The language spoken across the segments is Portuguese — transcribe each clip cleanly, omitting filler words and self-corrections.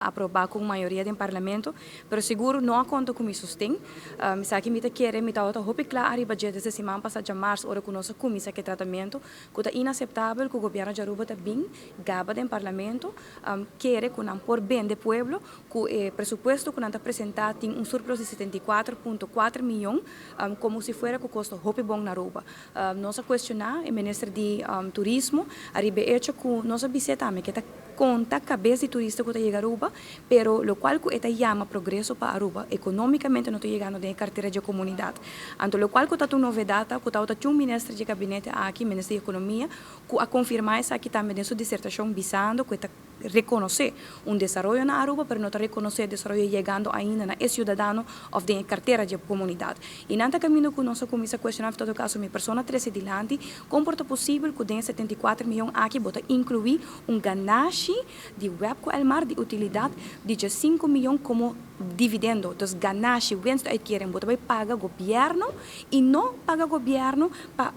aprovar com maioria do parlamento, pero seguro não conta com isso tem. Sabe que quer me outra roupa claro e budget essa semana passada de março ora com nossa comissão que tratamento que é inaceitável que o governo de Aruba também gaba do parlamento quer que não por bem do povo que o presupuesto que não está apresentado tem surplus de 74,4 milhões como se fosse que custa roupa bom na Aruba. Nós questionar o ministro de turismo arriba hecho com nossa visita que está conta cabeça de turista que está chegando a Aruba, pero lo qual que está chama progresso para Aruba, economicamente não está chegando na carteira de comunidade. Então, lo qual que está uma novidade, que está um ministro de gabinete aqui, ministro de economia, que a confirmar isso aqui também em sua dissertação visando que está reconhecer desenvolvimento na Aruba, pero não está reconhecer desenvolvimento chegando ainda na cidadão ou na carteira de comunidade. E nada caminho que nossa comissão questionava, em todo caso, minha pessoa 13 dilante, como é possível que den 74 milhões aqui, bota incluir ganache de web com o mar de utilidade de 5 milhões como dividendo. Então, ganache, wens que querem, bota vai pagar governo e não paga governo para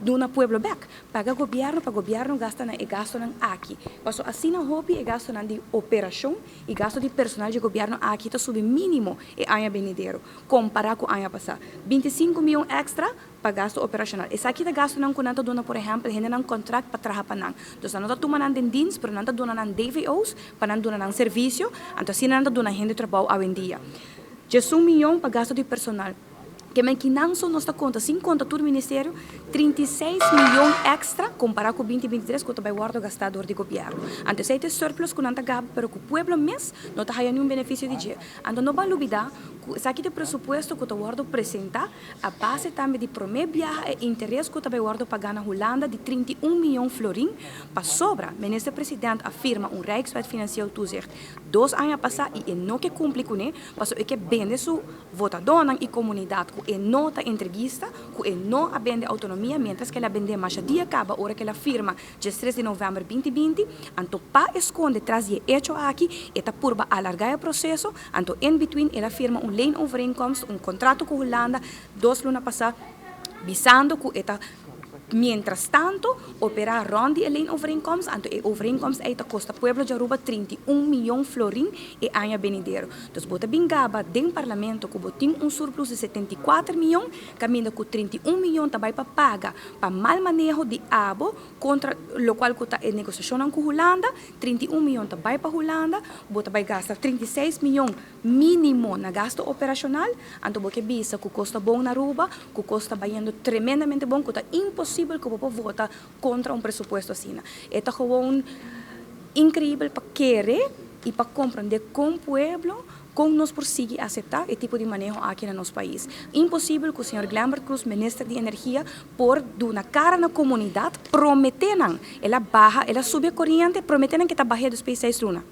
do pueblo back. Paga governo, para governo gasta na e gasto na aqui. Passo assim na hobby e gasto na de operação e gasto de personal de governo aqui está sub mínimo e anha benedero. Comparar com anha passar. 25 milhões extra para gasto operacional. Essa aqui da gasto não conta dona por exemplo, ainda não contrato para trabalhar para não. Então não está tomando em dienst, pero não está dona na DVOs, para não dona na serviço, então assim não está dona gente trabalho ao em dia. 1 milhão para gasto de personal. Que men finanço nossa conta, sem conta todo o ministério, 36 milhões extra comparado com 2023 que o vai guardar gastador de governo. Antes aí tem surplus que não está gabo, pero que o povo mês não está ganhando nenhum benefício de dia. Então não vai duvidar, esse aqui é o pressuposto que o guarda apresentar, a base também de promedio e interesse que o vai guarda pagar na Holanda de 31 milhões florim, para sobra, o ministro presidente afirma Rijkswet financieel toezicht 2 anos passados e não que cumpre com ele, mas é que vende sua votadora e comunidade e nota entrevista, que não abende autonomia, mientras que ela abende mais dia acaba, hora que ela firma, dia 3 de novembro de 2020, então para esconder traz de hecho aqui, eta purba alargar o processo, então in between ela firma leenovereenkomst, contrato com a Holanda, 2 lunas passadas, visando que eta mientras tanto, operar ronde alleen overeenkomst, en de overeenkomst uit de costa Pueblo de Aruba 31 milhões florim e anha benedero. Dus bota bingaba den parlamento que botin surplus de 74 milhões, caminha com 31 milhões também para pagar para mal manejo de abo contra o qual que está em negociação com Holanda, 31 milhões também para Holanda, bota vai gastar 36 milhões mínimo na gasto operacional, então porque bisa que custa bom na Aruba, que custa baiando tremendamente bom, que está impossível que o povo vota contra presupuesto assim. É gewoon incrível para querer e para compreender como o povo como nos persigue aceitar esse tipo de manejo aqui no nosso país. Impossível que o senhor Glambert Cruz, ministro de Energia, por na cara na comunidade, prometeram, ela barra, ela sube a corrente, prometeram que está barra dos países luna.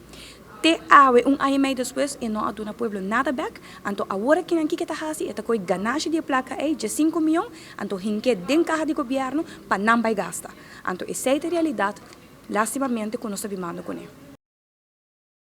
Te awe ano e meio depois e não aduna pueblo nada back, então agora que aqui que está assim, é coi ganache de placa aí de 5 milhões, então hinque den carro de governo para não vai gastar. Então essa é a realidade, lastimamente, que nós estamos vivendo com ele.